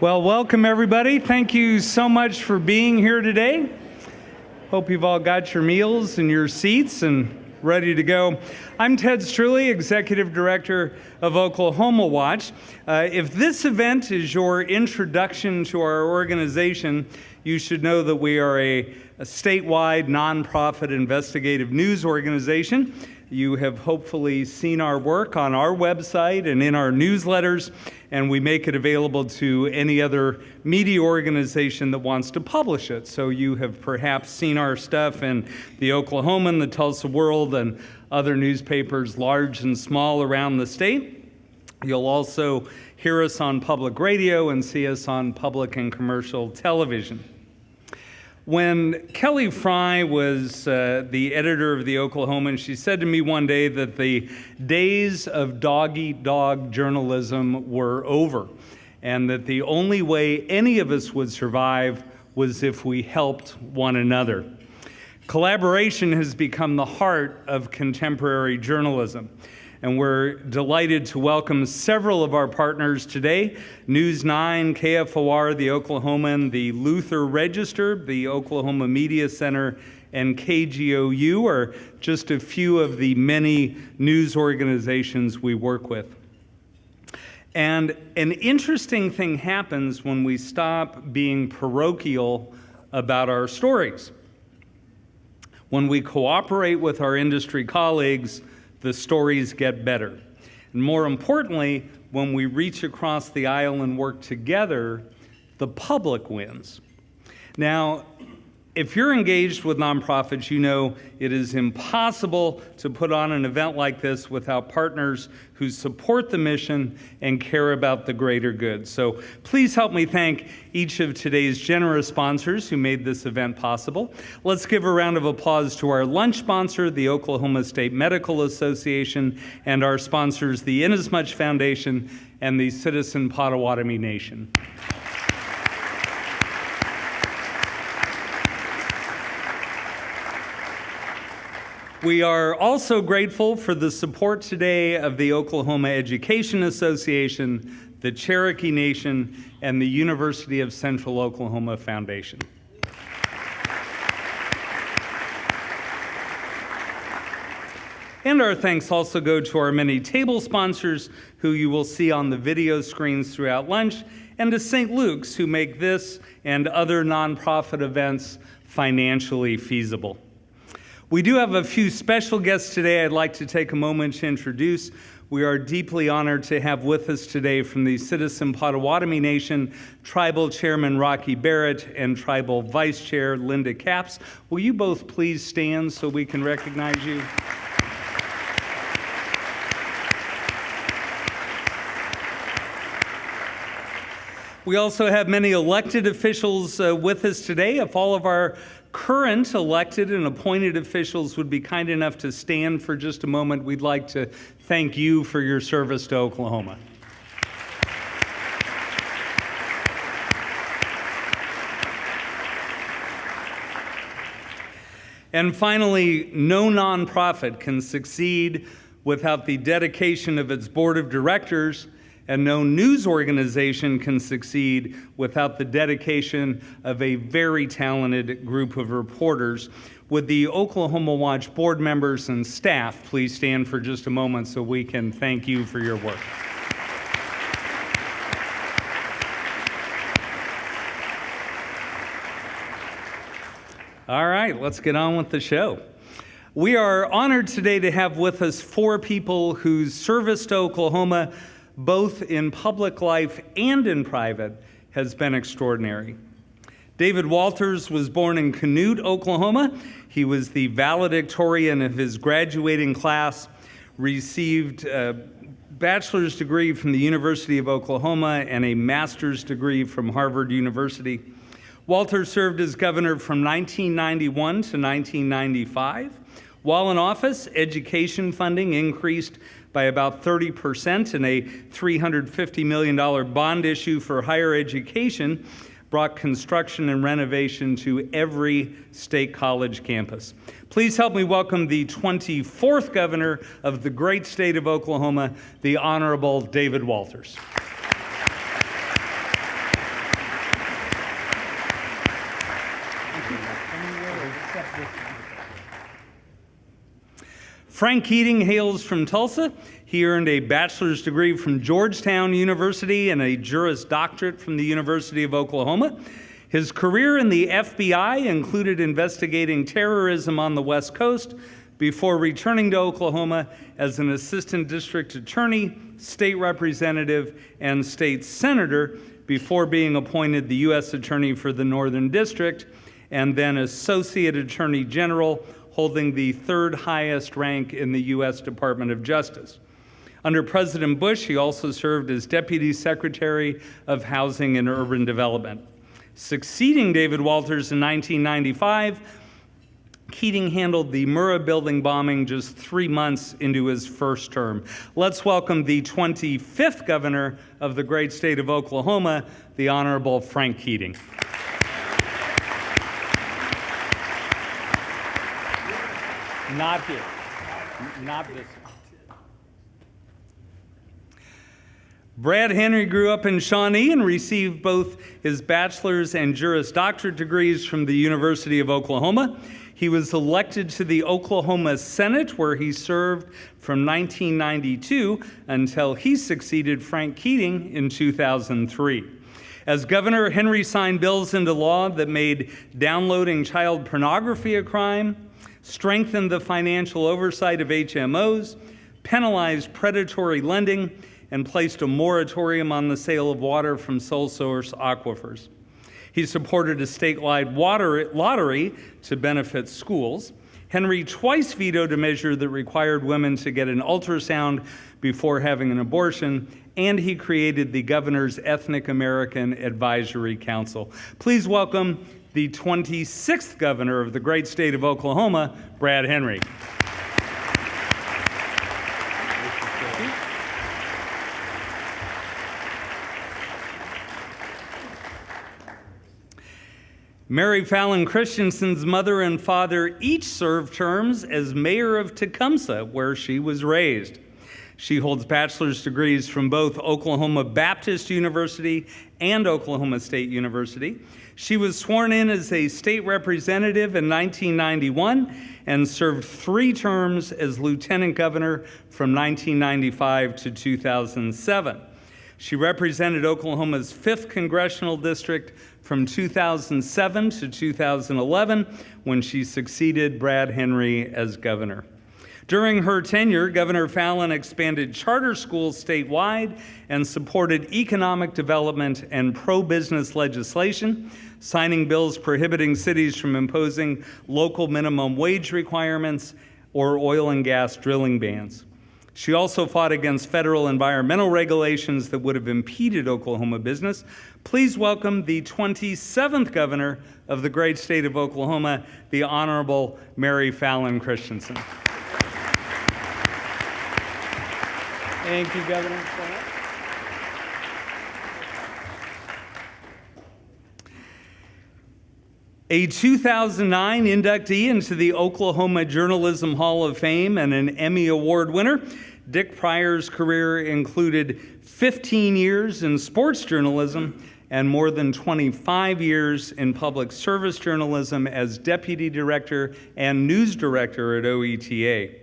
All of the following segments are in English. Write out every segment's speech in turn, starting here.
Well, welcome everybody. Thank you so much for being here today. Hope you've all got your meals and your seats and ready to go. I'm Ted Struley, Executive Director of Oklahoma Watch. If this event is your introduction to our organization, you should know that we are a statewide nonprofit investigative news organization. You have hopefully seen our work on our website and in our newsletters, and we make it available to any other media organization that wants to publish it. So you have perhaps seen our stuff in the Oklahoman, the Tulsa World, and other newspapers, large and small, around the state. You'll also hear us on public radio and see us on public and commercial television. When Kelly Fry was the editor of the Oklahoman, she said to me one day that the days of dog-eat-dog journalism were over, and that the only way any of us would survive was if we helped one another. Collaboration has become the heart of contemporary journalism, and we're delighted to welcome several of our partners today: News 9, KFOR, the Oklahoman, the Luther Register, the Oklahoma Media Center, and KGOU are just a few of the many news organizations we work with. And an interesting thing happens when we stop being parochial about our stories. When we cooperate with our industry colleagues, the stories get better. And more importantly, when we reach across the aisle and work together, the public wins. Now, if you're engaged with nonprofits, you know it is impossible to put on an event like this without partners who support the mission and care about the greater good. So please help me thank each of today's generous sponsors who made this event possible. Let's give a round of applause to our lunch sponsor, the Oklahoma State Medical Association, and our sponsors, the Inasmuch Foundation and the Citizen Potawatomi Nation. We are also grateful for the support today of the Oklahoma Education Association, the Cherokee Nation, and the University of Central Oklahoma Foundation. And our thanks also go to our many table sponsors who you will see on the video screens throughout lunch, and to St. Luke's, who make this and other nonprofit events financially feasible. We do have a few special guests today I'd like to take a moment to introduce. We are deeply honored to have with us today from the Citizen Potawatomi Nation, Tribal Chairman Rocky Barrett and Tribal Vice Chair Linda Capps. Will you both please stand so we can recognize you? We also have many elected officials with us today. If all of our current elected and appointed officials would be kind enough to stand for just a moment, we'd like to thank you for your service to Oklahoma. And finally, no nonprofit can succeed without the dedication of its board of directors, and no news organization can succeed without the dedication of a very talented group of reporters. Would the Oklahoma Watch board members and staff please stand for just a moment so we can thank you for your work. All right, let's get on with the show. We are honored today to have with us four people whose service to Oklahoma, both in public life and in private, has been extraordinary. David Walters was born in Canute, Oklahoma. He was the valedictorian of his graduating class, received a bachelor's degree from the University of Oklahoma and a master's degree from Harvard University. Walters served as governor from 1991 to 1995. While in office, education funding increased by about 30%, and a $350 million bond issue for higher education brought construction and renovation to every state college campus. Please help me welcome the 24th governor of the great state of Oklahoma, the Honorable David Walters. Frank Keating hails from Tulsa. He earned a bachelor's degree from Georgetown University and a Juris Doctorate from the University of Oklahoma. His career in the FBI included investigating terrorism on the West Coast before returning to Oklahoma as an assistant district attorney, state representative, and state senator before being appointed the U.S. Attorney for the Northern District and then Associate Attorney General, holding the third highest rank in the U.S. Department of Justice. Under President Bush, he also served as Deputy Secretary of Housing and Urban Development. Succeeding David Walters in 1995, Keating handled the Murrah building bombing just 3 months into his first term. Let's welcome the 25th governor of the great state of Oklahoma, the Honorable Frank Keating. Not here. Not this one. Brad Henry grew up in Shawnee and received both his bachelor's and Juris Doctorate degrees from the University of Oklahoma. He was elected to the Oklahoma Senate, where he served from 1992 until he succeeded Frank Keating in 2003. As governor, Henry signed bills into law that made downloading child pornography a crime, strengthened the financial oversight of HMOs, penalized predatory lending, and placed a moratorium on the sale of water from sole source aquifers. He supported a statewide water lottery to benefit schools. Henry twice vetoed a measure that required women to get an ultrasound before having an abortion, and he created the Governor's Ethnic American Advisory Council. Please welcome the 26th governor of the great state of Oklahoma, Brad Henry. Mary Fallin Christensen's mother and father each served terms as mayor of Tecumseh, where she was raised. She holds bachelor's degrees from both Oklahoma Baptist University and Oklahoma State University. She was sworn in as a state representative in 1991 and served 3 terms as lieutenant governor from 1995 to 2007. She represented Oklahoma's 5th congressional district from 2007 to 2011 when she succeeded Brad Henry as governor. During her tenure, Governor Fallin expanded charter schools statewide and supported economic development and pro-business legislation, signing bills prohibiting cities from imposing local minimum wage requirements or oil and gas drilling bans. She also fought against federal environmental regulations that would have impeded Oklahoma business. Please welcome the 27th governor of the great state of Oklahoma, the Honorable Mary Fallin Christensen. Thank you, Governor. A 2009 inductee into the Oklahoma Journalism Hall of Fame and an Emmy Award winner, Dick Pryor's career included 15 years in sports journalism and more than 25 years in public service journalism as deputy director and news director at OETA.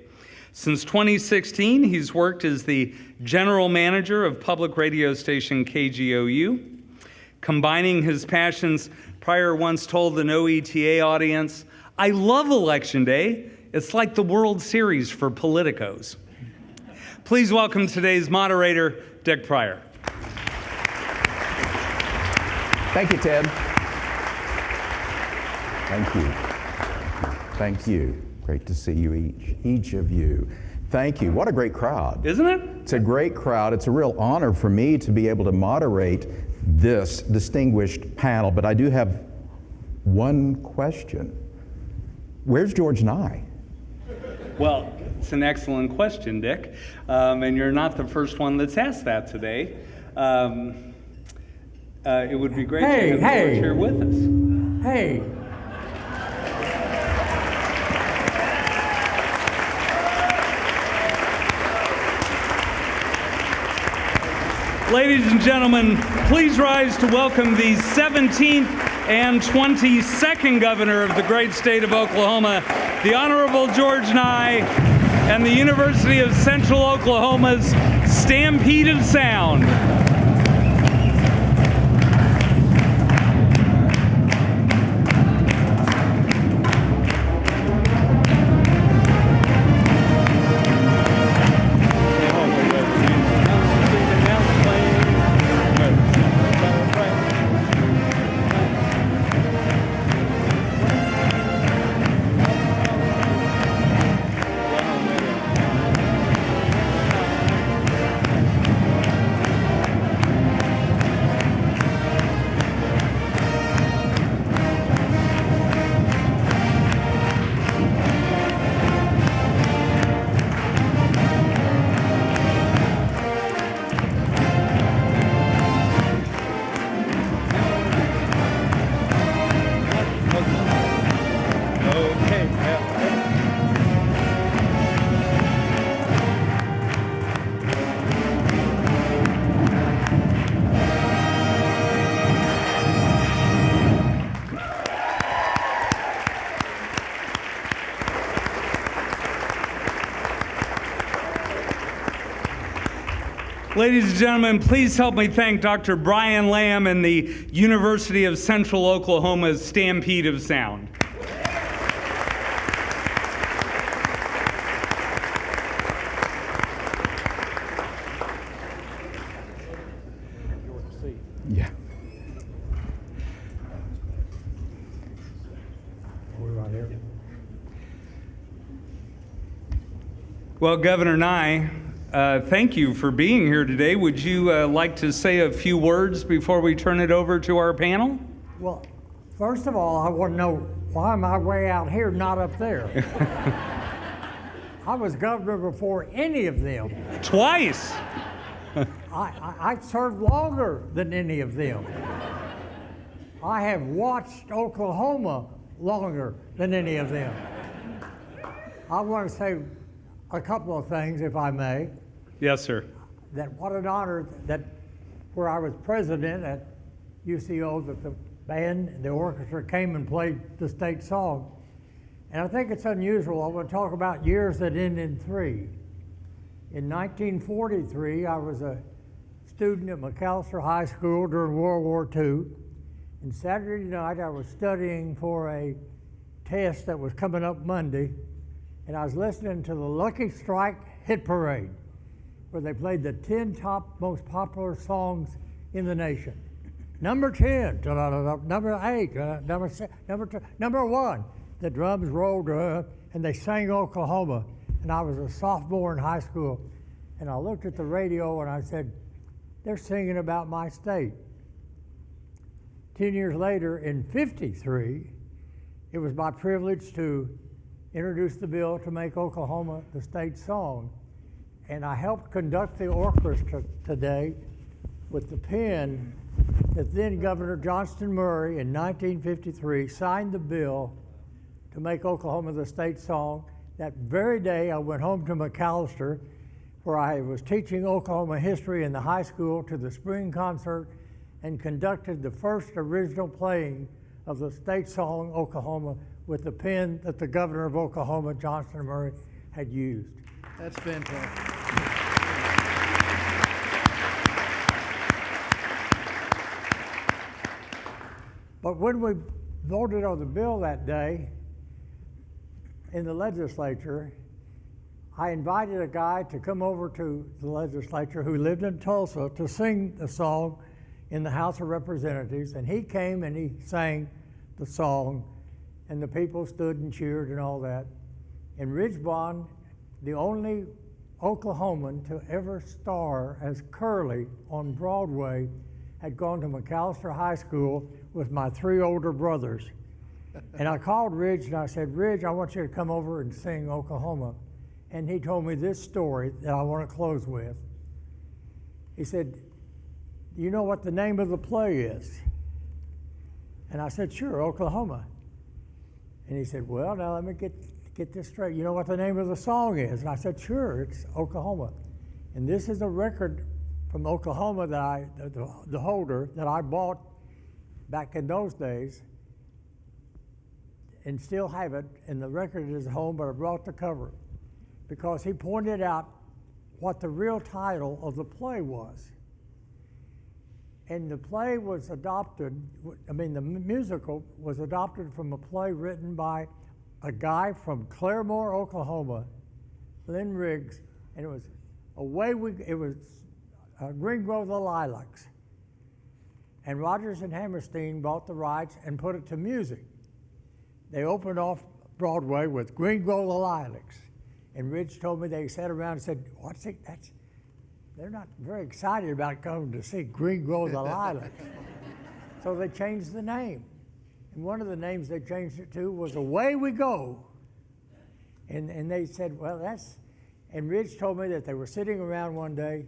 Since 2016, he's worked as the general manager of public radio station KGOU. Combining his passions, Pryor once told an OETA audience, "I love Election Day. It's like the World Series for politicos." Please welcome today's moderator, Dick Pryor. Thank you, Ted. Thank you. Thank you. Great to see you each of you. Thank you. What a great crowd. Isn't it? It's a great crowd. It's a real honor for me to be able to moderate this distinguished panel, but I do have one question. Where's George Nigh? Well, it's an excellent question, Dick, and you're not the first one that's asked that today. It would be great to have George here with us. Hey. Ladies and gentlemen, please rise to welcome the 17th and 22nd Governor of the great state of Oklahoma, the Honorable George Nigh, and the University of Central Oklahoma's Stampede of Sound. Ladies and gentlemen, please help me thank Dr. Brian Lamb and the University of Central Oklahoma's Stampede of Sound. Yeah. Well, Governor Nigh, thank you for being here today. Would you like to say a few words before we turn it over to our panel? Well, first of all, I want to know why am I way out here, not up there? I was governor before any of them. Twice. I served longer than any of them. I have watched Oklahoma longer than any of them. I want to say a couple of things, if I may. Yes, sir. That what an honor that where I was president at UCO, that the band, the orchestra came and played the state song. And I think it's unusual. I want to talk about years that end in 3. In 1943, I was a student at McAllister High School during World War II. And Saturday night, I was studying for a test that was coming up Monday. And I was listening to the Lucky Strike hit parade, where they played the 10 top most popular songs in the nation. Number 10, number 8, number 6, number 1. The drums rolled and they sang Oklahoma. And I was a sophomore in high school. And I looked at the radio and I said, they're singing about my state. 10 years later, in '53, it was my privilege to introduce the bill to make Oklahoma the state song. And I helped conduct the orchestra today with the pen that then Governor Johnston Murray in 1953 signed the bill to make Oklahoma the state song. That very day I went home to McAllister, where I was teaching Oklahoma history in the high school, to the spring concert and conducted the first original playing of the state song Oklahoma with the pen that the governor of Oklahoma, Johnston Murray, had used. That's fantastic. But when we voted on the bill that day in the legislature, I invited a guy to come over to the legislature who lived in Tulsa to sing the song in the House of Representatives, and he came and he sang the song, and the people stood and cheered and all that. And Ridgebond, the only Oklahoman to ever star as Curly on Broadway, had gone to McAllister High School with my 3 older brothers. And I called Ridge and I said, Ridge, I want you to come over and sing Oklahoma. And he told me this story that I want to close with. He said, do you know what the name of the play is? And I said, sure, Oklahoma. And he said, well, now let me get this straight. You know what the name of the song is? And I said, sure, it's Oklahoma. And this is a record from Oklahoma that the holder that I bought back in those days, and still have it, and the record is at home, but I brought the cover because he pointed out what the real title of the play was. And the play was adopted, the musical was adopted from a play written by a guy from Claremore, Oklahoma, Lynn Riggs, and it was Green Grow the Lilacs. And Rodgers and Hammerstein bought the rights and put it to music. They opened off Broadway with Green Grow the Lilacs. And Ridge told me they sat around and said, what's it? They're not very excited about coming to see Green Grow the Lilacs. So they changed the name. And one of the names they changed it to was Away We Go. And they said, well, and Ridge told me that they were sitting around one day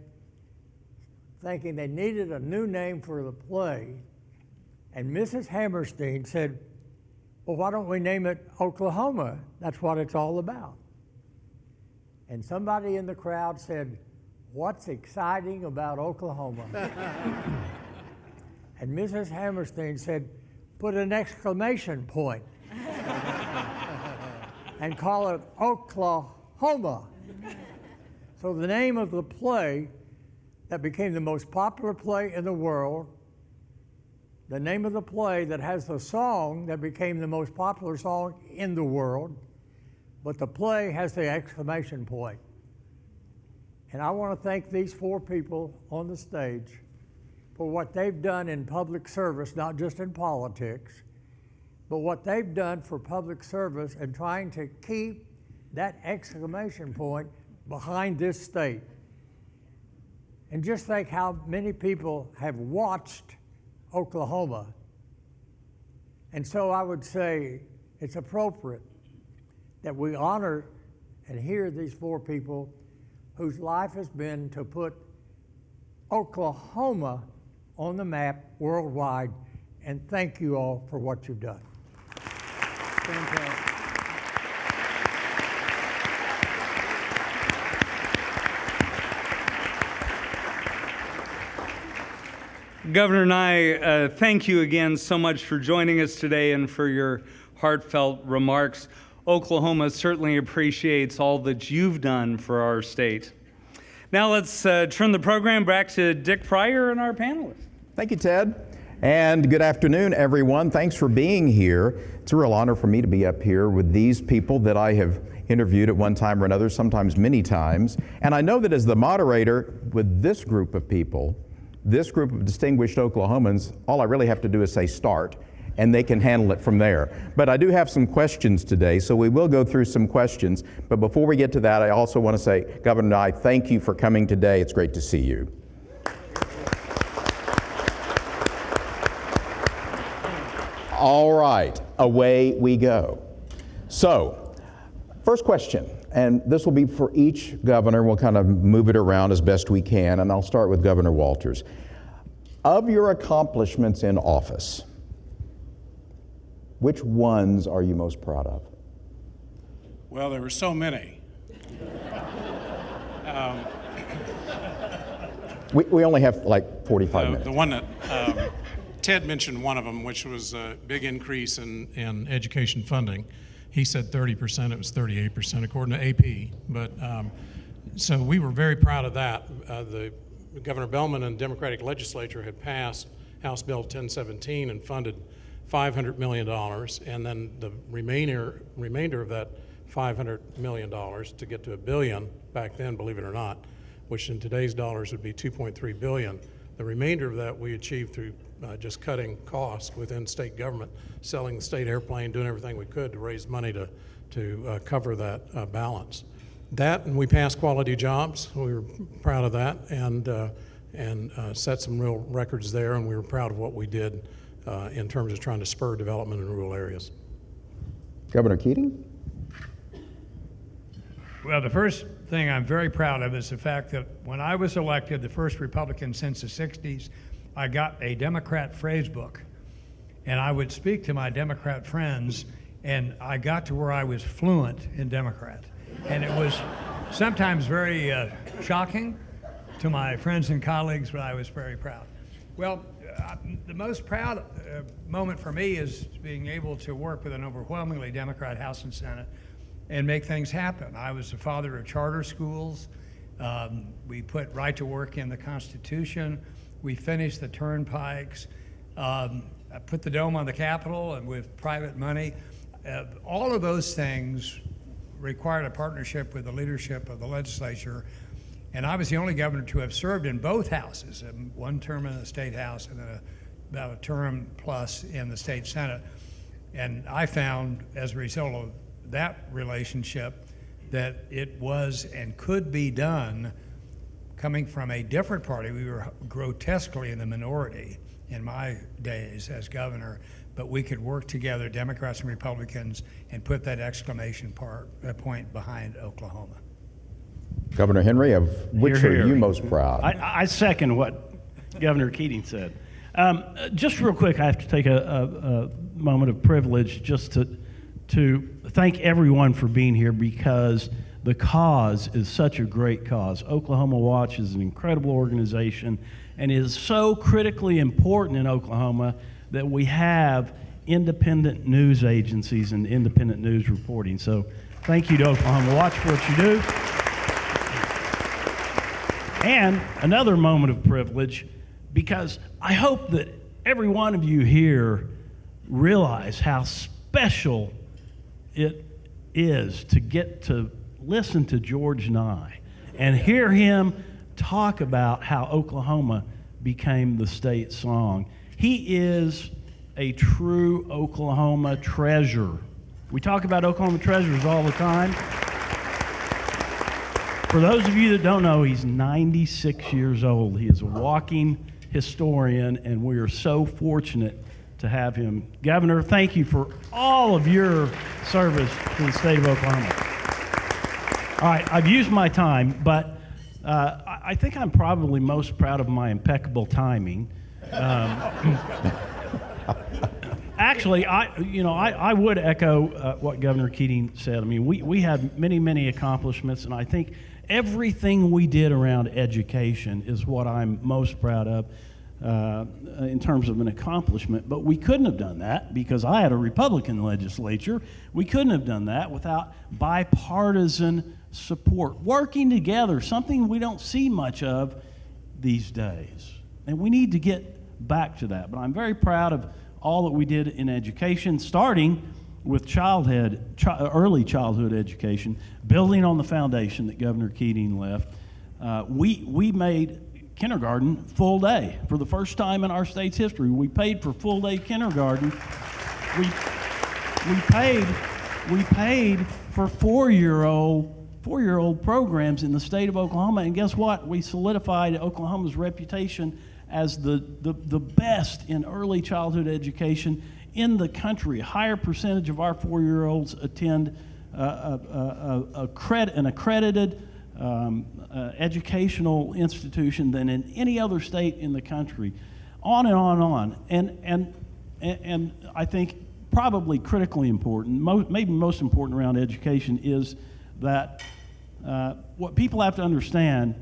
thinking they needed a new name for the play. And Mrs. Hammerstein said, well, why don't we name it Oklahoma? That's what it's all about. And somebody in the crowd said, what's exciting about Oklahoma? And Mrs. Hammerstein said, put an exclamation point and call it Oklahoma. So the name of the play that became the most popular play in the world, the name of the play that has the song that became the most popular song in the world, but the play has the exclamation point. And I want to thank these 4 people on the stage for what they've done in public service, not just in politics, but what they've done for public service and trying to keep that exclamation point behind this state. And just think how many people have watched Oklahoma. And so I would say it's appropriate that we honor and hear these 4 people whose life has been to put Oklahoma on the map worldwide. And thank you all for what you've done. Fantastic. Governor Nigh, thank you again so much for joining us today and for your heartfelt remarks. Oklahoma certainly appreciates all that you've done for our state. Now let's turn the program back to Dick Pryor and our panelists. Thank you, Ted. And good afternoon, everyone. Thanks for being here. It's a real honor for me to be up here with these people that I have interviewed at one time or another, sometimes many times. And I know that as the moderator with this group of people, this group of distinguished Oklahomans, all I really have to do is say start, and they can handle it from there. But I do have some questions today, so we will go through some questions. But before we get to that, I also want to say, Governor Nigh, thank you for coming today. It's great to see you. All right, away we go. So, first question, and this will be for each governor. We'll kind of move it around as best we can, and I'll start with Governor Walters. Of your accomplishments in office, which ones are you most proud of? Well, there were so many. We only have like 45 minutes. The one that Ted mentioned, one of them, which was a big increase in education funding. He said 30%, it was 38% according to AP. But so we were very proud of that. The Governor Bellman and Democratic legislature had passed House Bill 1017 and funded $500 million, and then the remainder of that $500 million to get to $1 billion back then, believe it or not, which in today's dollars would be $2.3 billion. The remainder of that we achieved through just cutting costs within state government, selling the state airplane, doing everything we could to raise money to cover that balance. That, and we passed quality jobs. We were proud of that, and set some real records there, and we were proud of what we did in terms of trying to spur development in rural areas. Governor Keating? Well, the first thing I'm very proud of is the fact that when I was elected, the first Republican since the 60s, I got a Democrat phrase book. And I would speak to my Democrat friends, and I got to where I was fluent in Democrat. And it was sometimes very shocking, to my friends and colleagues, but I was very proud. Well, the most proud moment for me is being able to work with an overwhelmingly Democrat House and Senate and make things happen. I was the father of charter schools. We put right to work in the Constitution. We finished the turnpikes. I put the dome on the Capitol and with private money. All of those things required a partnership with the leadership of the legislature. And I was the only governor to have served in both houses, one term in the state house and then about a term plus in the state senate. And I found, as a result of that relationship, that it was and could be done coming from a different party. We were grotesquely in the minority in my days as governor, but we could work together, Democrats and Republicans, and put that exclamation point behind Oklahoma. Governor Henry, of which Hear, are hear. you most proud? I second what Governor Keating said. Just real quick, I have to take a moment of privilege just to thank everyone for being here, because the cause is such a great cause. Oklahoma Watch is an incredible organization and is so critically important in Oklahoma that we have independent news agencies and independent news reporting. So thank you to Oklahoma Watch for what you do. And another moment of privilege, because I hope that every one of you here realize how special it is to get to listen to George Nigh and hear him talk about how Oklahoma became the state song. He is a true Oklahoma treasure. We talk about Oklahoma treasures all the time. For those of you that don't know, he's 96 years old. He is a walking historian, and we are so fortunate to have him. Governor, thank you for all of your service to the state of Oklahoma. All right, I've used my time, but I think I'm probably most proud of my impeccable timing. Actually, I would echo what Governor Keating said. I mean, we had many, many accomplishments, and I think everything we did around education is what I'm most proud of in terms of an accomplishment. But we couldn't have done that because I had a Republican legislature. We couldn't have done that without bipartisan support, working together, something we don't see much of these days. And we need to get back to that. But I'm very proud of all that we did in education, starting with early childhood education, building on the foundation that Governor Keating left. We made kindergarten full day for the first time in our state's history. We paid for full day kindergarten. We paid for four-year-old programs in the state of Oklahoma, and guess what? We solidified Oklahoma's reputation as the best in early childhood education in the country. A higher percentage of our four-year-olds attend an accredited educational institution than in any other state in the country. On and on and on. And I think probably critically important, maybe most important around education, is that what people have to understand,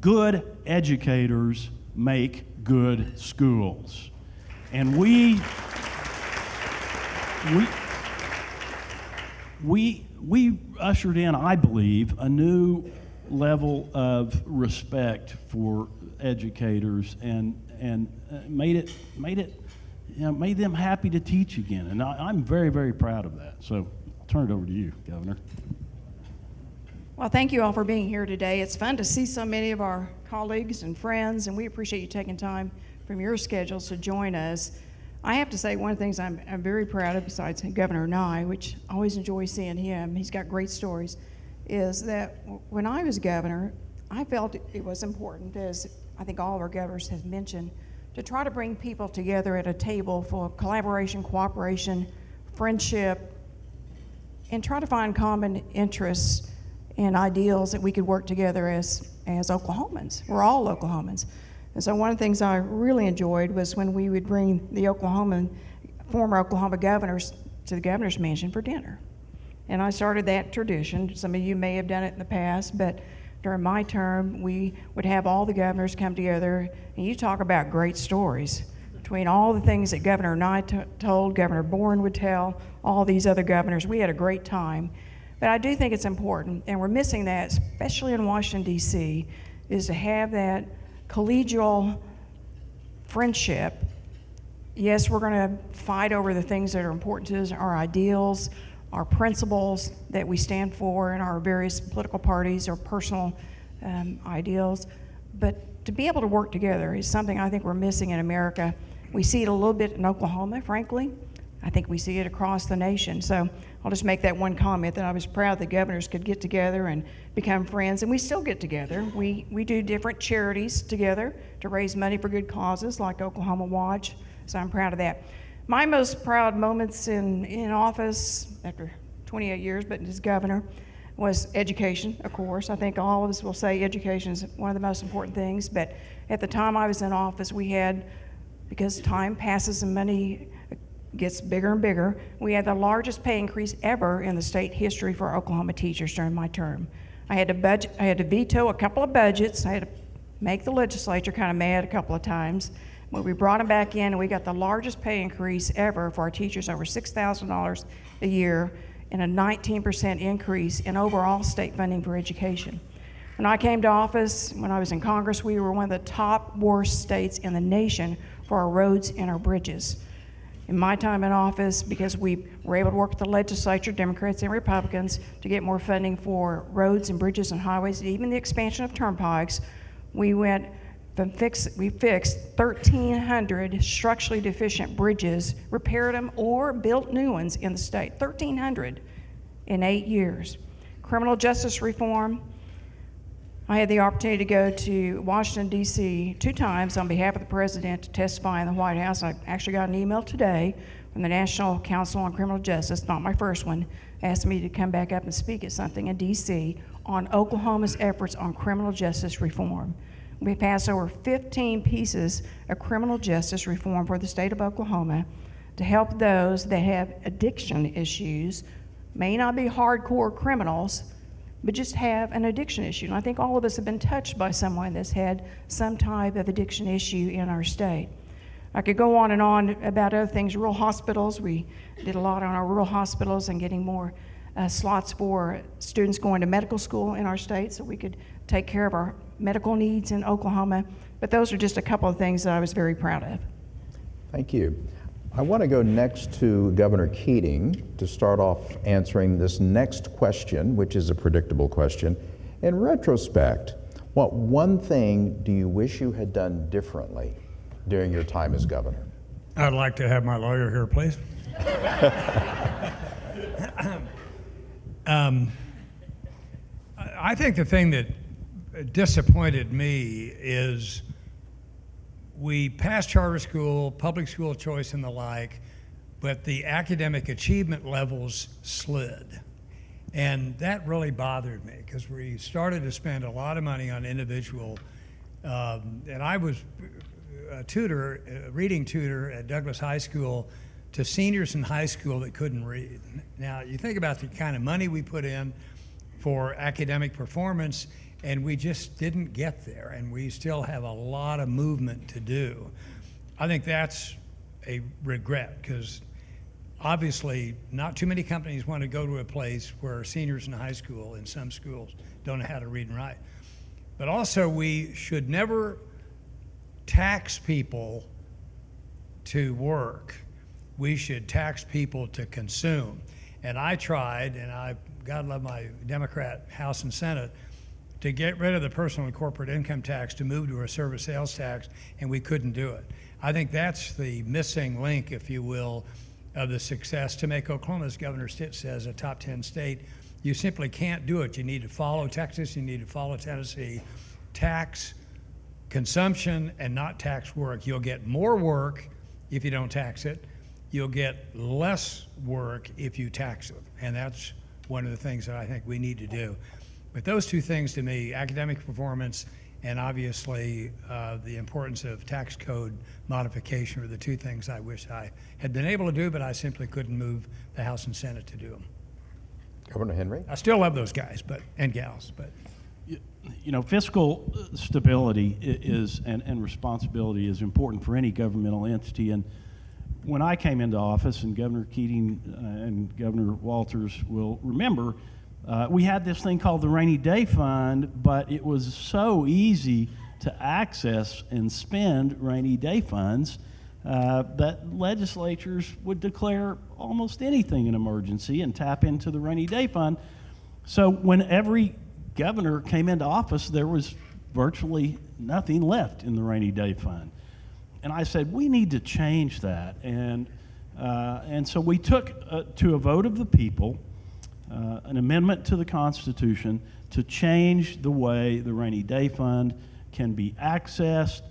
good educators make good schools. And we ushered in, I believe, a new level of respect for educators and made them happy to teach again. And I'm very, very proud of that. So I'll turn it over to you, Governor. Well, thank you all for being here today. It's fun to see so many of our colleagues and friends, and we appreciate you taking time from your schedules to join us. I have to say, one of the things I'm very proud of, besides Governor Nigh, which I always enjoy seeing him, he's got great stories, is that when I was governor, I felt it was important, as I think all of our governors have mentioned, to try to bring people together at a table for collaboration, cooperation, friendship, and try to find common interests and ideals that we could work together as Oklahomans. We're all Oklahomans. And so one of the things I really enjoyed was when we would bring the former Oklahoma governors to the governor's mansion for dinner. And I started that tradition. Some of you may have done it in the past, but during my term, we would have all the governors come together, and you talk about great stories. Between all the things that Governor Nigh told, Governor Bourne would tell, all these other governors, we had a great time. But I do think it's important, and we're missing that, especially in Washington, D.C., is to have that collegial friendship. Yes, we're going to fight over the things that are important to us, our ideals, our principles that we stand for in our various political parties or personal ideals. But to be able to work together is something I think we're missing in America. We see it a little bit in Oklahoma, frankly. I think we see it across the nation. So I'll just make that one comment that I was proud the governors could get together and become friends, and we still get together. We do different charities together to raise money for good causes like Oklahoma Watch, so I'm proud of that. My most proud moments in office, after 28 years, but as governor, was education, of course. I think all of us will say education is one of the most important things, but at the time I was in office, we had, because time passes and money gets bigger and bigger, we had the largest pay increase ever in the state history for Oklahoma teachers during my term. I had to veto a couple of budgets. I had to make the legislature kind of mad a couple of times. When we brought them back in, and we got the largest pay increase ever for our teachers, over $6,000 a year, and a 19% increase in overall state funding for education. When I came to office, when I was in Congress, we were one of the top worst states in the nation for our roads and our bridges. In my time in office, because we were able to work with the legislature, Democrats and Republicans, to get more funding for roads and bridges and highways, and even the expansion of turnpikes, we fixed 1,300 structurally deficient bridges, repaired them or built new ones in the state, 1,300 in 8 years. Criminal justice reform, I had the opportunity to go to Washington, D.C. 2 times on behalf of the president to testify in the White House. I actually got an email today from the National Council on Criminal Justice, not my first one, asked me to come back up and speak at something in D.C. on Oklahoma's efforts on criminal justice reform. We passed over 15 pieces of criminal justice reform for the state of Oklahoma to help those that have addiction issues, may not be hardcore criminals, but just have an addiction issue. And I think all of us have been touched by someone that's had some type of addiction issue in our state. I could go on and on about other things. Rural hospitals, we did a lot on our rural hospitals and getting more slots for students going to medical school in our state so we could take care of our medical needs in Oklahoma. But those are just a couple of things that I was very proud of. Thank you. I want to go next to Governor Keating to start off answering this next question, which is a predictable question. In retrospect, what one thing do you wish you had done differently during your time as governor? I'd like to have my lawyer here, please. I think the thing that disappointed me is we passed charter school, public school choice and the like, but the academic achievement levels slid. And that really bothered me because we started to spend a lot of money on individual, and I was a tutor, a reading tutor at Douglas High School to seniors in high school that couldn't read. Now, you think about the kind of money we put in for academic performance, and we just didn't get there, and we still have a lot of movement to do. I think that's a regret, because obviously not too many companies want to go to a place where seniors in high school, in some schools, don't know how to read and write. But also, we should never tax people to work. We should tax people to consume. And I tried, and God love my Democrat House and Senate, to get rid of the personal and corporate income tax to move to a service sales tax, and we couldn't do it. I think that's the missing link, if you will, of the success to make Oklahoma, as Governor Stitt says, a top 10 state. You simply can't do it. You need to follow Texas, you need to follow Tennessee. Tax consumption and not tax work. You'll get more work if you don't tax it. You'll get less work if you tax it. And that's one of the things that I think we need to do. But those two things to me, academic performance and obviously the importance of tax code modification, are the two things I wish I had been able to do, but I simply couldn't move the House and Senate to do them. Governor Henry? I still love those guys and gals, but. fiscal stability is and responsibility is important for any governmental entity. And when I came into office, and Governor Keating and Governor Walters will remember, we had this thing called the Rainy Day Fund, but it was so easy to access and spend rainy day funds that legislatures would declare almost anything an emergency and tap into the Rainy Day Fund. So when every governor came into office, there was virtually nothing left in the Rainy Day Fund. And I said, we need to change that. And so we took to a vote of the people an amendment to the Constitution to change the way the Rainy Day Fund can be accessed,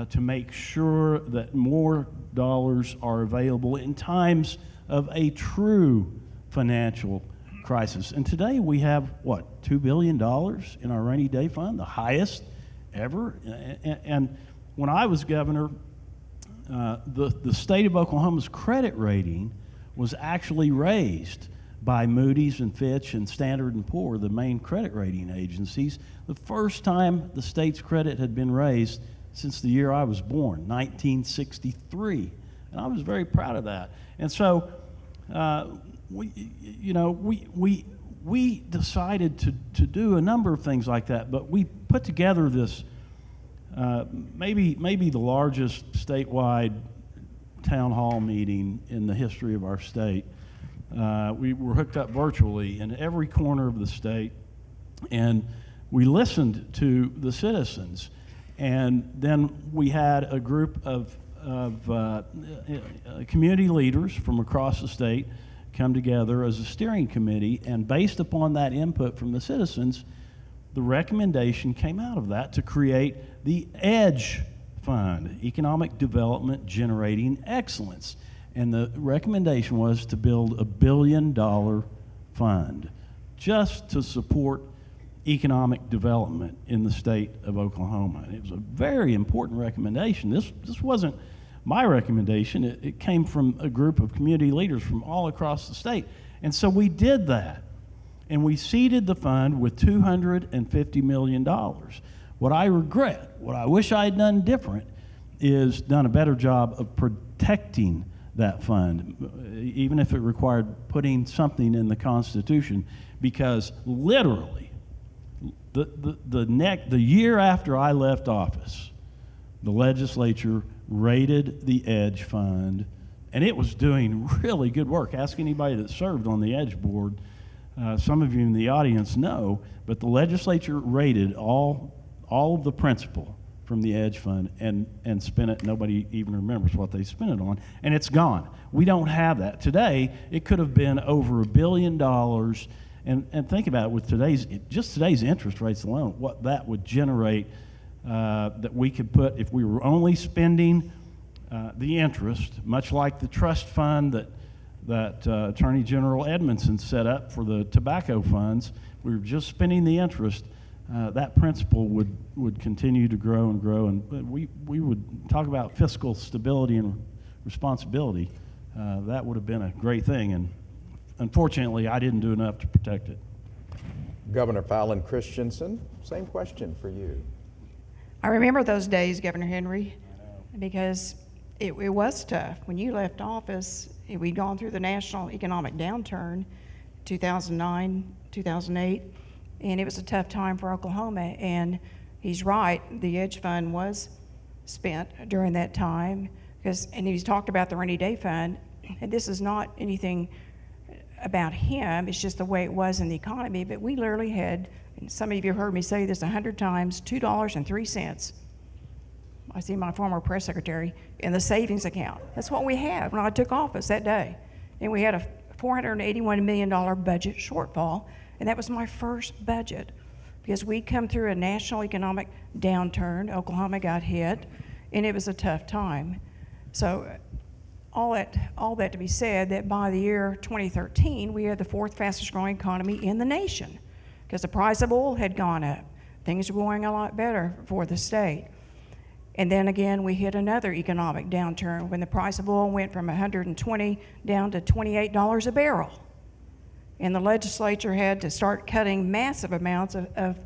to make sure that more dollars are available in times of a true financial crisis. And today we have, what, $2 billion in our Rainy Day Fund, the highest ever. And when I was governor, the state of Oklahoma's credit rating was actually raised by Moody's and Fitch and Standard & Poor, the main credit rating agencies, the first time the state's credit had been raised since the year I was born, 1963. And I was very proud of that. And so we decided to do a number of things like that, but we put together this maybe the largest statewide town hall meeting in the history of our state. We were hooked up virtually in every corner of the state, and we listened to the citizens. And then we had a group of community leaders from across the state come together as a steering committee, and based upon that input from the citizens, the recommendation came out of that to create the EDGE Fund, Economic Development Generating Excellence. And the recommendation was to build $1 billion fund just to support economic development in the state of Oklahoma. And it was a very important recommendation. This wasn't my recommendation. It came from a group of community leaders from all across the state. And so we did that. And we seeded the fund with $250 million. What I regret, what I wish I had done different, is done a better job of protecting that fund, even if it required putting something in the Constitution, because literally, the year after I left office, the legislature raided the EDGE Fund, and it was doing really good work. Ask anybody that served on the EDGE board. Some of you in the audience know, but the legislature raided all of the principal from the EDGE Fund and spent it. Nobody even remembers what they spent it on, and it's gone. We don't have that. Today, it could have been over $1 billion, and think about it, with today's interest rates alone, what that would generate that we could put, if we were only spending the interest, much like the trust fund that Attorney General Edmondson set up for the tobacco funds. We were just spending the interest. That principle would continue to grow and grow, and we would talk about fiscal stability and responsibility. That would have been a great thing, and unfortunately, I didn't do enough to protect it. Governor Fallin Christensen, same question for you. I remember those days, Governor Henry, because it was tough. When you left office, we'd gone through the national economic downturn, 2009, 2008, and it was a tough time for Oklahoma. And he's right, the EDGE Fund was spent during that time, and he's talked about the Rainy Day Fund, and this is not anything about him, it's just the way it was in the economy, but we literally had, and some of you have heard me say this 100 times, $2.03. I see my former press secretary in the savings account. That's what we had when I took office that day. And we had a $481 million budget shortfall, and that was my first budget because we'd come through a national economic downturn. Oklahoma got hit, and it was a tough time. So all that to be said, that by the year 2013, we had the fourth fastest growing economy in the nation because the price of oil had gone up. Things were going a lot better for the state. And then again, we hit another economic downturn when the price of oil went from $120 down to $28 a barrel. And the legislature had to start cutting massive amounts of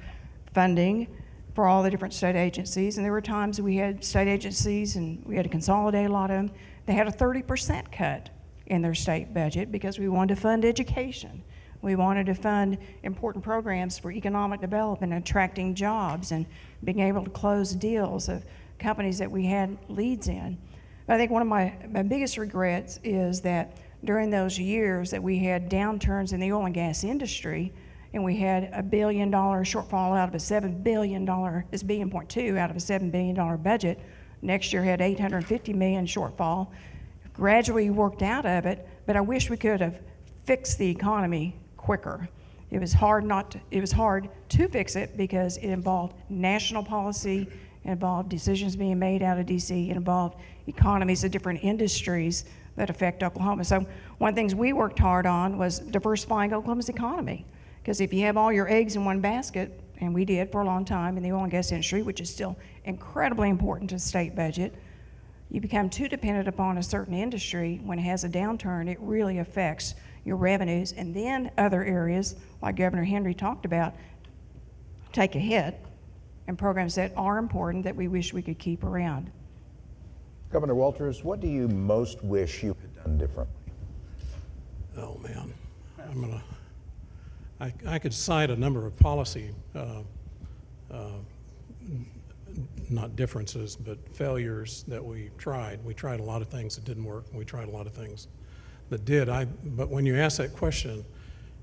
funding for all the different state agencies. And there were times we had state agencies and we had to consolidate a lot of them. They had a 30% cut in their state budget because we wanted to fund education. We wanted to fund important programs for economic development, attracting jobs, and being able to close deals of companies that we had leads in. But I think one of my biggest regrets is that during those years that we had downturns in the oil and gas industry, and we had $1 billion shortfall out of a $7 billion, this $1.2 billion out of a $7 billion budget. Next year had $850 million shortfall. Gradually worked out of it, but I wish we could have fixed the economy quicker. It was hard to fix it because it involved national policy, it involved decisions being made out of DC, it involved economies of different industries that affect Oklahoma. So one of the things we worked hard on was diversifying Oklahoma's economy. Because if you have all your eggs in one basket, and we did for a long time in the oil and gas industry, which is still incredibly important to the state budget, you become too dependent upon a certain industry. When it has a downturn, it really affects your revenues. And then other areas, like Governor Henry talked about, take a hit, and programs that are important that we wish we could keep around. Governor Walters, what do you most wish you had done differently? Oh, man. I could cite a number of policy, not differences, but failures that we tried. We tried a lot of things that didn't work, and we tried a lot of things that did. But when you ask that question,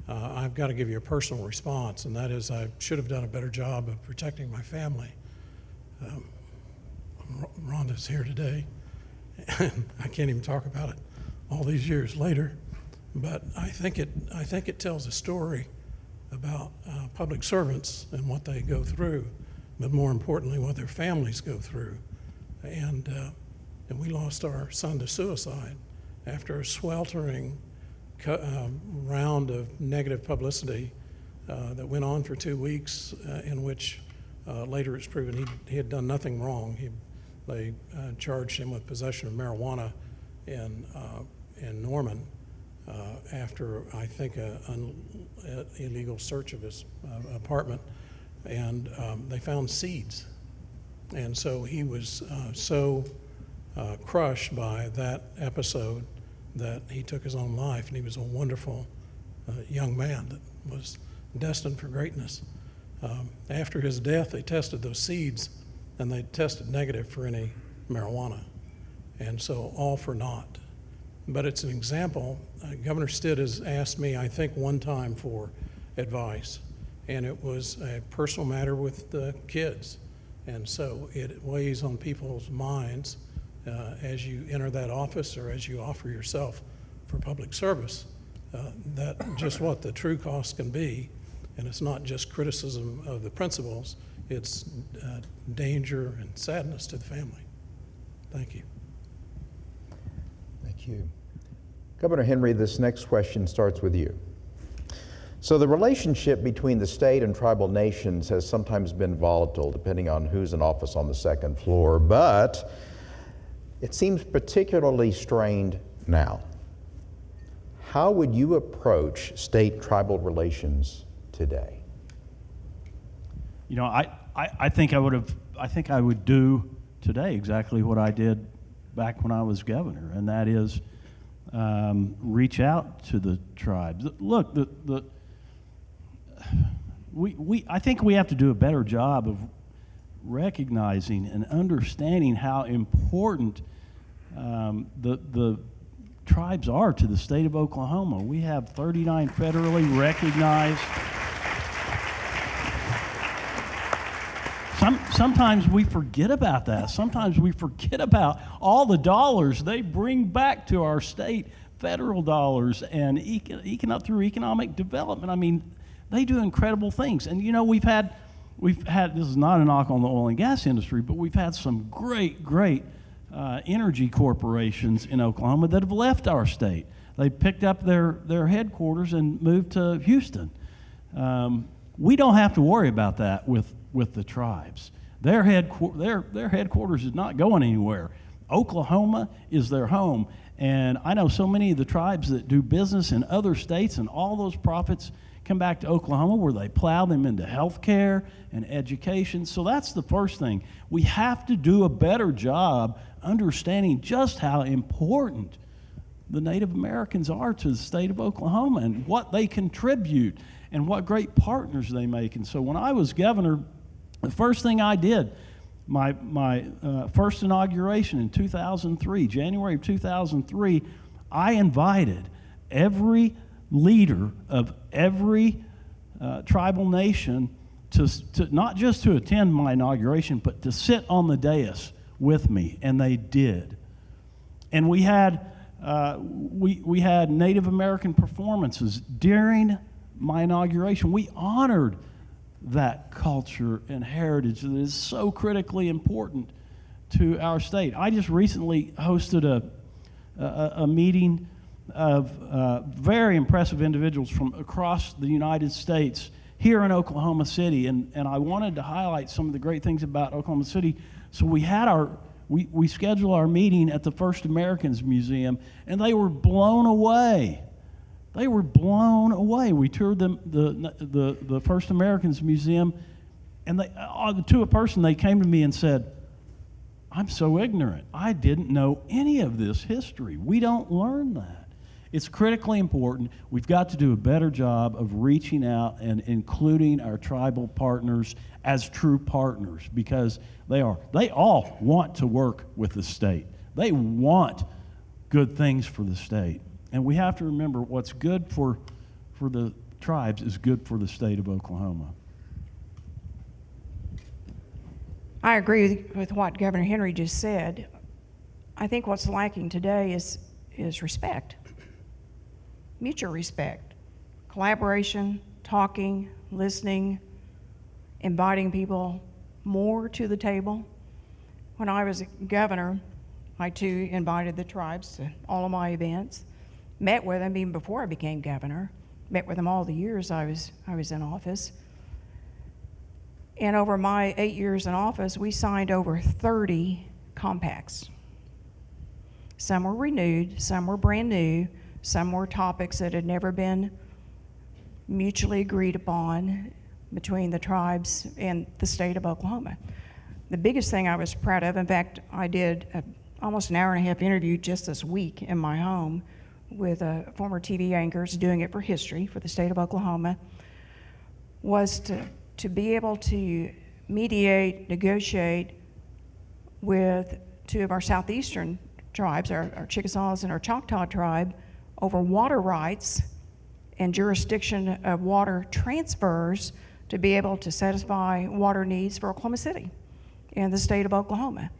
I've got to give you a personal response, and that is I should have done a better job of protecting my family. Rhonda's here today, and I can't even talk about it all these years later, but I think it tells a story about public servants and what they go through, but more importantly, what their families go through. And we lost our son to suicide after a sweltering round of negative publicity that went on for 2 weeks, in which later it's proven he had done nothing wrong. They charged him with possession of marijuana in Norman after, I think, an illegal search of his apartment, and they found seeds. And so he was so crushed by that episode that he took his own life, and he was a wonderful young man that was destined for greatness. After his death, they tested those seeds, and they tested negative for any marijuana, and so all for naught. But it's an example. Governor Stitt has asked me, I think, one time for advice, and it was a personal matter with the kids. And so it weighs on people's minds as you enter that office or as you offer yourself for public service, that just what the true cost can be. And it's not just criticism of the principals, it's danger and sadness to the family. Thank you. Thank you. Governor Henry, this next question starts with you. So the relationship between the state and tribal nations has sometimes been volatile, depending on who's in office on the second floor, but it seems particularly strained now. How would you approach state-tribal relations today? You know, I think I would do today exactly what I did back when I was governor, and that is reach out to the tribes. Look, I think we have to do a better job of recognizing and understanding how important the tribes are to the state of Oklahoma. We have 39 federally recognized. Sometimes we forget about that. Sometimes we forget about all the dollars they bring back to our state, federal dollars, and through economic development. I mean, they do incredible things. And you know, we've had, this is not a knock on the oil and gas industry, but we've had some great energy corporations in Oklahoma that have left our state. They picked up their headquarters and moved to Houston. We don't have to worry about that with the tribes. Their headquarters is not going anywhere. Oklahoma is their home. And I know so many of the tribes that do business in other states, and all those profits come back to Oklahoma where they plow them into health care and education. So that's the first thing. We have to do a better job understanding just how important the Native Americans are to the state of Oklahoma and what they contribute and what great partners they make. And so when I was governor, the first thing I did, my first inauguration in 2003, January of 2003, I invited every leader of every tribal nation to not just to attend my inauguration, but to sit on the dais with me, and they did. And we had we had Native American performances during my inauguration. We honored that culture and heritage that is so critically important to our state. I just recently hosted a meeting of very impressive individuals from across the United States here in Oklahoma City, and I wanted to highlight some of the great things about Oklahoma City. So we had we scheduled our meeting at the First Americans Museum, and they were blown away. They were blown away. We toured the First Americans Museum, and to a person, they came to me and said, "I'm so ignorant. I didn't know any of this history. We don't learn that." It's critically important. We've got to do a better job of reaching out and including our tribal partners as true partners, because they all want to work with the state. They want good things for the state. And we have to remember what's good for the tribes is good for the state of Oklahoma. I agree with what Governor Henry just said. I think what's lacking today is respect, mutual respect, collaboration, talking, listening, inviting people more to the table. When I was governor, I too invited the tribes to all of my events, met with them even before I became governor, met with them all the years I was in office. And over my 8 years in office, we signed over 30 compacts. Some were renewed, some were brand new, some were topics that had never been mutually agreed upon between the tribes and the state of Oklahoma. The biggest thing I was proud of, in fact, I did almost an hour and a half interview just this week in my home with former TV anchors doing it for history for the state of Oklahoma, was to be able to mediate, negotiate with two of our southeastern tribes, our Chickasaws and our Choctaw tribe, over water rights and jurisdiction of water transfers to be able to satisfy water needs for Oklahoma City and the state of Oklahoma.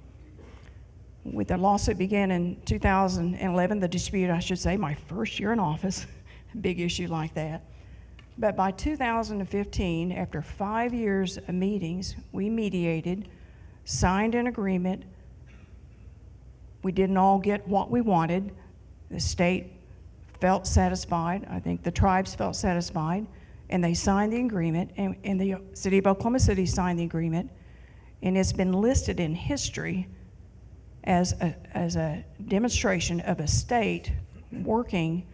With the lawsuit began in 2011, the dispute, I should say, my first year in office, a big issue like that. But by 2015, after 5 years of meetings, we mediated, signed an agreement. We didn't all get what we wanted. The state felt satisfied. I think the tribes felt satisfied, and they signed the agreement, and the city of Oklahoma City signed the agreement, and it's been listed in history as a demonstration of a state working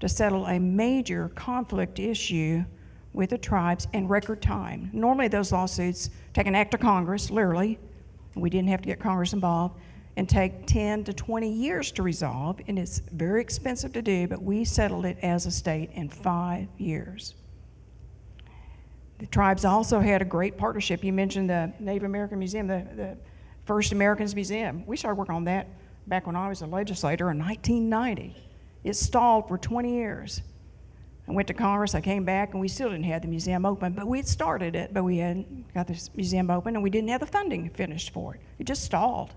to settle a major conflict issue with the tribes in record time. Normally those lawsuits take an act of Congress, literally. We didn't have to get Congress involved, and take 10 to 20 years to resolve, and it's very expensive to do, but we settled it as a state in 5 years. The tribes also had a great partnership. You mentioned the Native American Museum, the First Americans Museum. We started working on that back when I was a legislator in 1990. It stalled for 20 years. I went to Congress, I came back, and we still didn't have the museum open, but we'd started it, but we hadn't got this museum open, and we didn't have the funding finished for it. It just stalled.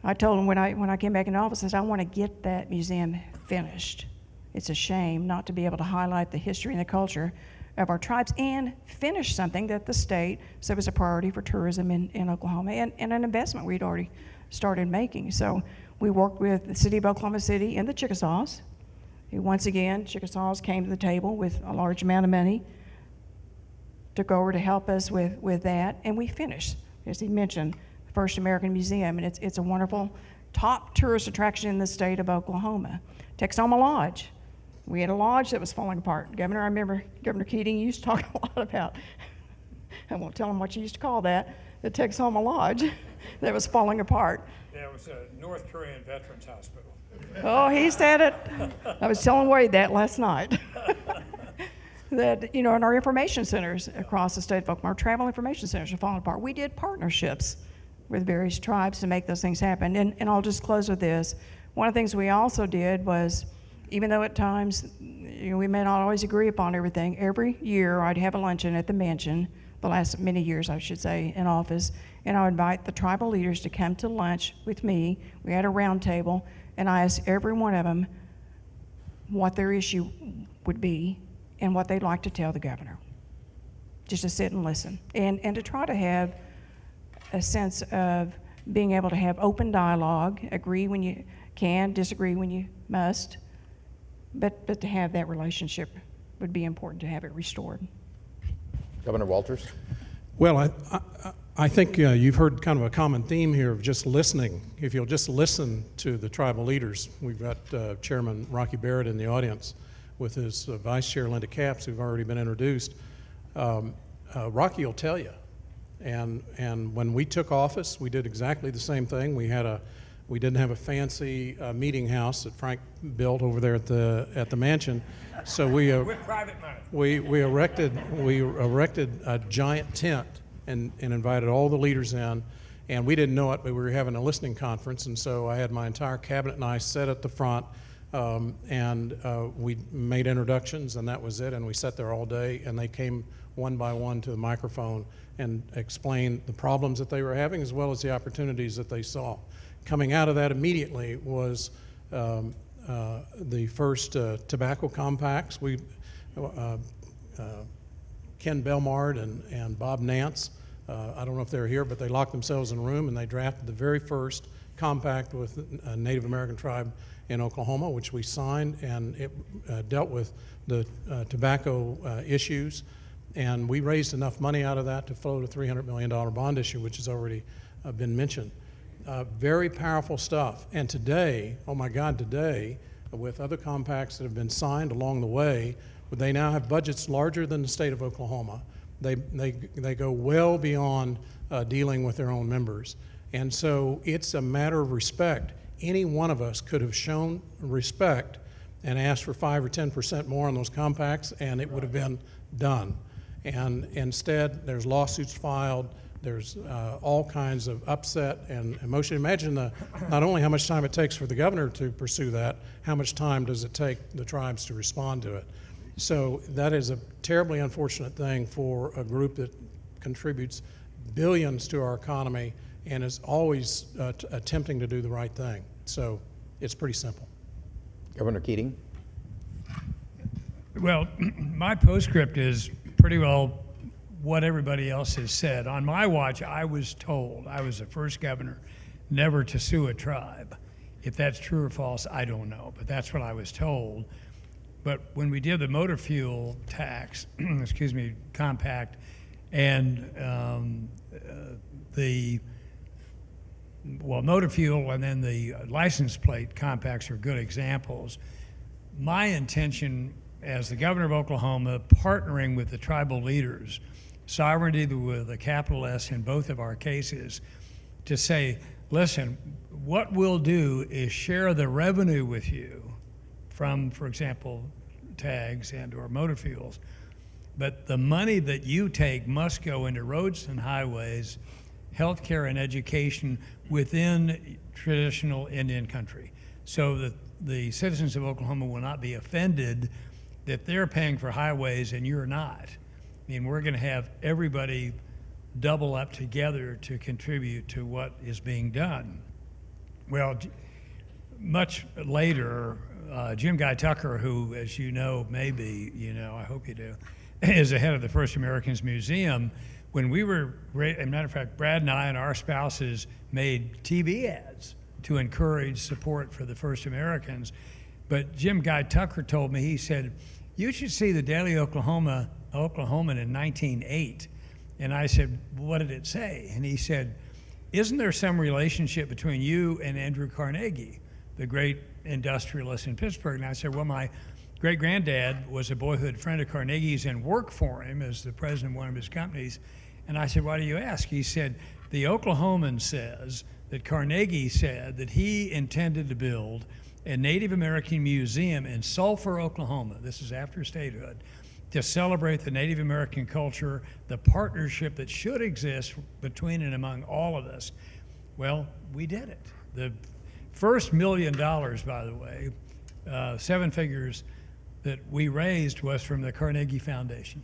I told them when I came back in office, I said, I want to get that museum finished. It's a shame not to be able to highlight the history and the culture of our tribes and finish something that the state said was a priority for tourism in Oklahoma, and an investment we'd already started making. So we worked with the city of Oklahoma City and the Chickasaws. Once again, Chickasaws came to the table with a large amount of money, took over to help us with that, and we finished, as he mentioned, the First American Museum, and it's a wonderful top tourist attraction in the state of Oklahoma. Texoma Lodge, We had a lodge that was falling apart. Governor, I remember Governor Keating used to talk a lot about, I won't tell him what you used to call that, the Texoma Lodge that was falling apart. Yeah, it was a North Korean Veterans Hospital. Oh, he said it. I was telling Wade that last night. That, in our information centers across the state of Oklahoma, our travel information centers are falling apart. We did partnerships with various tribes to make those things happen. And I'll just close with this. One of the things we also did was, even though at times we may not always agree upon everything, every year I'd have a luncheon at the mansion, the last many years I should say, in office, and I would invite the tribal leaders to come to lunch with me. We had a round table, and I asked every one of them what their issue would be and what they'd like to tell the governor, just to sit and listen, and to try to have a sense of being able to have open dialogue, agree when you can, disagree when you must, but to have that relationship would be important to have it restored. Governor Walters? Well, I think you've heard kind of a common theme here of just listening. If you'll just listen to the tribal leaders, we've got Chairman Rocky Barrett in the audience with his Vice Chair Linda Capps, who've already been introduced. Rocky will tell you. And when we took office, we did exactly the same thing. We didn't have a fancy meeting house that Frank built over there at the mansion, so we With private money. we erected a giant tent and invited all the leaders in, and we didn't know it, but we were having a listening conference, and so I had my entire cabinet and I sat at the front, and we made introductions, and that was it, and we sat there all day, and they came one by one to the microphone and explained the problems that they were having as well as the opportunities that they saw. Coming out of that immediately was the first tobacco compacts. Ken Belmard and Bob Nance, I don't know if they're here, but they locked themselves in a room and they drafted the very first compact with a Native American tribe in Oklahoma, which we signed, and it dealt with the tobacco issues. And we raised enough money out of that to float a $300 million bond issue, which has already been mentioned. Very powerful stuff. And today, oh my God, today, with other compacts that have been signed along the way, they now have budgets larger than the state of Oklahoma. They go well beyond dealing with their own members. And so it's a matter of respect. Any one of us could have shown respect and asked for 5 or 10% more on those compacts, and it would have been done. And instead, there's lawsuits filed. There's all kinds of upset and emotion. Imagine not only how much time it takes for the governor to pursue that, how much time does it take the tribes to respond to it? So that is a terribly unfortunate thing for a group that contributes billions to our economy and is always attempting to do the right thing. So it's pretty simple. Governor Keating? Well, my postscript is pretty well what everybody else has said. On my watch, I was told, I was the first governor, never to sue a tribe. If that's true or false, I don't know, but that's what I was told. But when we did the motor fuel tax, compact, and motor fuel and then the license plate compacts are good examples. My intention as the governor of Oklahoma, partnering with the tribal leaders, sovereignty with a capital S in both of our cases, to say, listen, what we'll do is share the revenue with you from, for example, tags and or motor fuels, but the money that you take must go into roads and highways, healthcare and education within traditional Indian country, so that the citizens of Oklahoma will not be offended that they're paying for highways and you're not. I mean, we're going to have everybody double up together to contribute to what is being done. Well, much later, Jim Guy Tucker, who, as you know, maybe, I hope you do, is the head of the First Americans Museum. When we were, as a matter of fact, Brad and I and our spouses made TV ads to encourage support for the First Americans. But Jim Guy Tucker told me, he said, you should see the Daily Oklahoman in 1908. And I said, what did it say? And he said, isn't there some relationship between you and Andrew Carnegie, the great industrialist in Pittsburgh? And I said, well, my great-granddad was a boyhood friend of Carnegie's and worked for him as the president of one of his companies. And I said, why do you ask? He said, the Oklahoman says that Carnegie said that he intended to build a Native American museum in Sulphur, Oklahoma. This is after statehood, to celebrate the Native American culture, the partnership that should exist between and among all of us. Well, we did it. The first $1 million, by the way, 7 figures that we raised was from the Carnegie Foundation,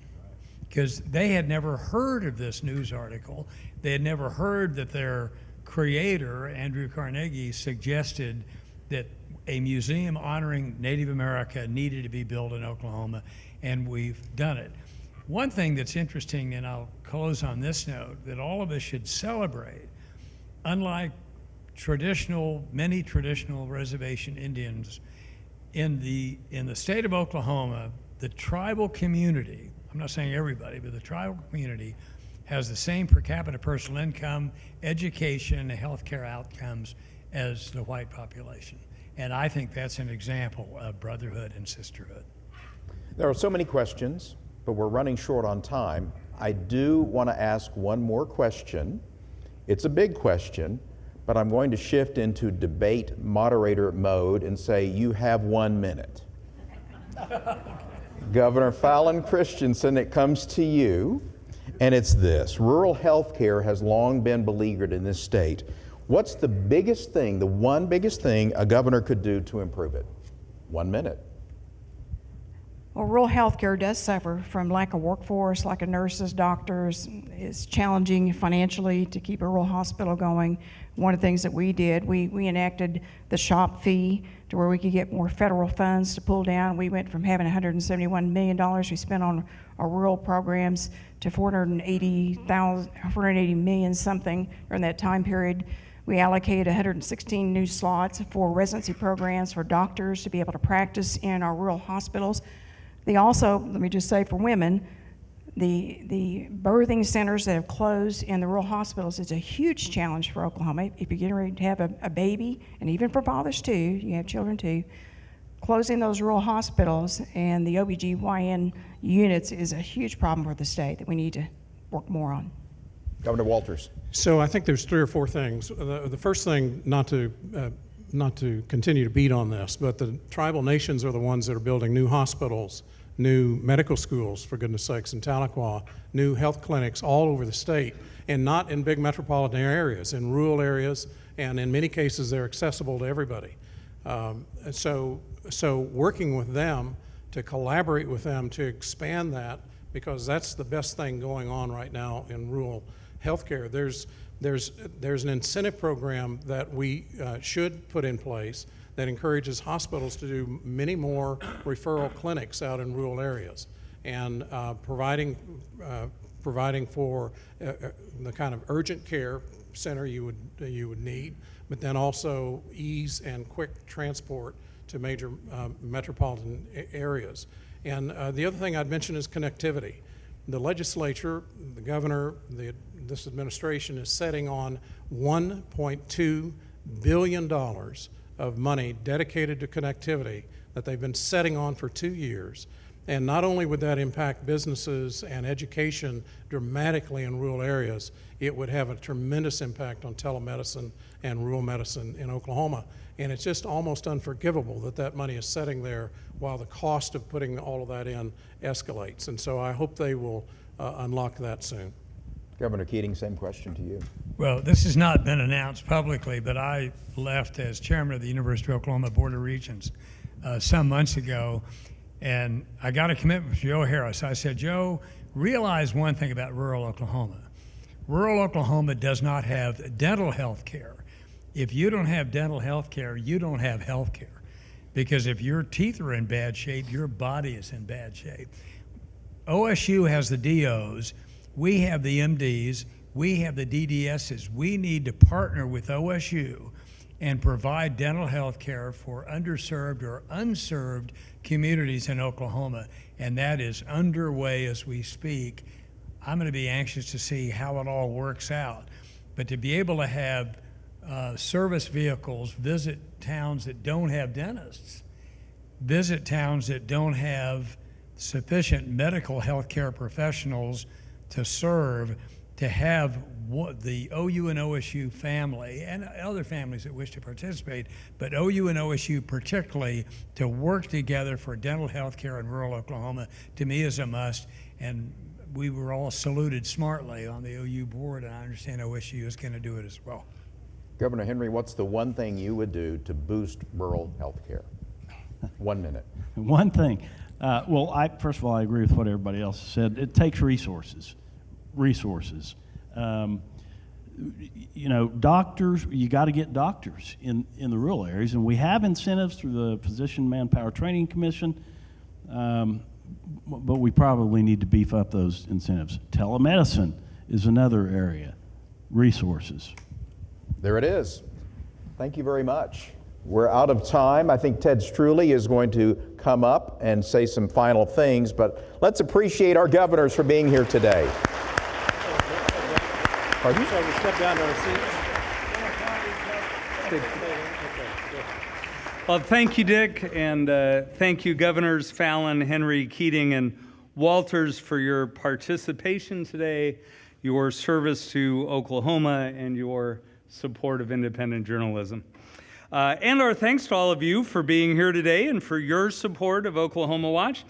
because they had never heard of this news article. They had never heard that their creator, Andrew Carnegie, suggested that a museum honoring Native America needed to be built in Oklahoma, and we've done it. One thing that's interesting, and I'll close on this note, that all of us should celebrate, unlike many traditional reservation Indians, in the state of Oklahoma, the tribal community, I'm not saying everybody, but the tribal community has the same per capita personal income, education, and healthcare outcomes as the white population. And I think that's an example of brotherhood and sisterhood. There are so many questions, but we're running short on time. I do want to ask one more question. It's a big question, but I'm going to shift into debate moderator mode and say, you have 1 minute. Governor Fallin Christensen, it comes to you, and it's this. Rural health care has long been beleaguered in this state. What's the biggest thing, the one biggest thing a governor could do to improve it? 1 minute. Well, rural healthcare does suffer from lack of workforce, lack of nurses, doctors. It's challenging financially to keep a rural hospital going. One of the things that we did, we enacted the SHOP fee to where we could get more federal funds to pull down. We went from having $171 million we spent on our rural programs to $480 million something during that time period. We allocated 116 new slots for residency programs for doctors to be able to practice in our rural hospitals. They also, let me just say for women, the birthing centers that have closed in the rural hospitals is a huge challenge for Oklahoma. If you're getting ready to have a baby, and even for fathers too, you have children too, closing those rural hospitals and the OBGYN units is a huge problem for the state that we need to work more on. Governor Walters. So I think there's 3 or 4 things. The first thing, not to continue to beat on this, but the tribal nations are the ones that are building new hospitals, new medical schools, for goodness sakes, in Tahlequah, new health clinics all over the state, and not in big metropolitan areas, in rural areas, and in many cases they're accessible to everybody. So working with them, to collaborate with them to expand that, because that's the best thing going on right now in rural healthcare. There's an incentive program that we should put in place that encourages hospitals to do many more referral clinics out in rural areas, and providing for the kind of urgent care center you would need, but then also ease and quick transport to major metropolitan areas. And the other thing I'd mention is connectivity. The legislature, the governor, this administration is setting on $1.2 billion of money dedicated to connectivity that they've been setting on for 2 years. And not only would that impact businesses and education dramatically in rural areas, it would have a tremendous impact on telemedicine and rural medicine in Oklahoma. And it's just almost unforgivable that that money is sitting there while the cost of putting all of that in escalates. And so I hope they will unlock that soon. Governor Keating, same question to you. Well, this has not been announced publicly, but I left as chairman of the University of Oklahoma Board of Regents some months ago, and I got a commitment from Joe Harris. I said, Joe, realize one thing about rural Oklahoma. Rural Oklahoma does not have dental health care. If you don't have dental health care, you don't have health care. Because if your teeth are in bad shape, your body is in bad shape. OSU has the DOs. We have the MDs, we have the DDSs. We need to partner with OSU and provide dental health care for underserved or unserved communities in Oklahoma, and that is underway as we speak. I'm going to be anxious to see how it all works out, but to be able to have service vehicles visit towns that don't have dentists visit towns that don't have sufficient medical health care professionals to serve, to have the OU and OSU family and other families that wish to participate, but OU and OSU particularly, to work together for dental health care in rural Oklahoma, to me is a must. And we were all saluted smartly on the OU board, and I understand OSU is going to do it as well. Governor Henry, what's the one thing you would do to boost rural health care? 1 minute. One thing. Well, first of all, I agree with what everybody else said. It takes resources. Doctors, you got to get doctors in the rural areas, and we have incentives through the Physician Manpower Training Commission, but we probably need to beef up those incentives. Telemedicine is another area. Resources. There it is. Thank you very much. We're out of time. I think Ted Struley is going to come up and say some final things, but let's appreciate our governors for being here today. Pardon? Shall we step down to our seats? Well, thank you, Dick, and thank you, Governors Fallin, Henry, Keating, and Walters, for your participation today, your service to Oklahoma, and your support of independent journalism. And our thanks to all of you for being here today and for your support of Oklahoma Watch.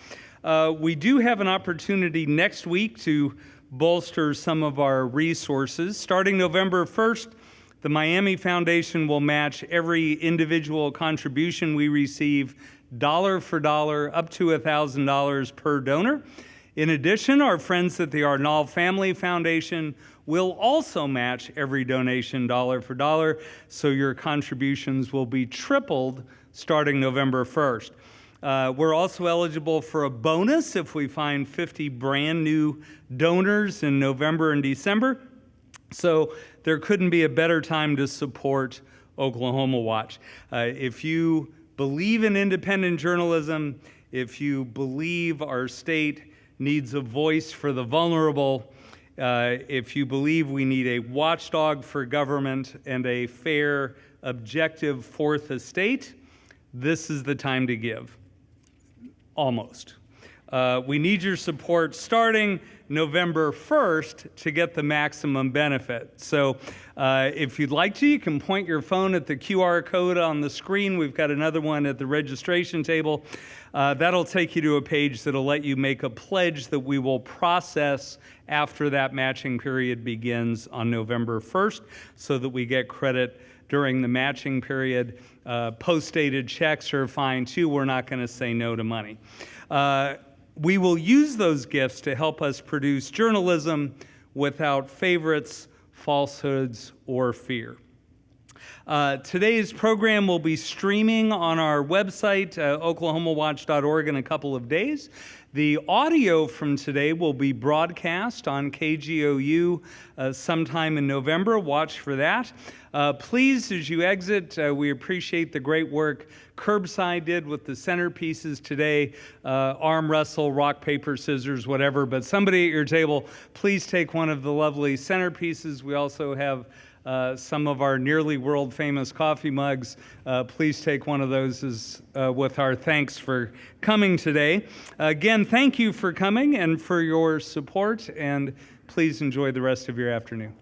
We do have an opportunity next week to bolster some of our resources. Starting November 1st, the Miami Foundation will match every individual contribution we receive, dollar for dollar, up to $1,000 per donor. In addition, our friends at the Arnall Family Foundation will also match every donation dollar for dollar, so your contributions will be tripled starting November 1st. We're also eligible for a bonus if we find 50 brand new donors in November and December. So there couldn't be a better time to support Oklahoma Watch. If you believe in independent journalism, if you believe our state needs a voice for the vulnerable, if you believe we need a watchdog for government and a fair, objective fourth estate, this is the time to give. Almost. We need your support starting November 1st to get the maximum benefit. So if you'd like to, you can point your phone at the QR code on the screen. We've got another one at the registration table. That'll take you to a page that'll let you make a pledge that we will process after that matching period begins on November 1st, so that we get credit during the matching period. Post-dated checks are fine too. We're not going to say no to money. We will use those gifts to help us produce journalism without favorites, falsehoods, or fear. Today's program will be streaming on our website, oklahomawatch.org, in a couple of days. The audio from today will be broadcast on KGOU sometime in November. Watch for that. Please, as you exit, we appreciate the great work Curbside did with the centerpieces today. Arm wrestle, rock, paper, scissors, whatever. But somebody at your table, please take one of the lovely centerpieces. We also have some of our nearly world-famous coffee mugs. Please take one of those with our thanks for coming today. Again, thank you for coming and for your support, and please enjoy the rest of your afternoon.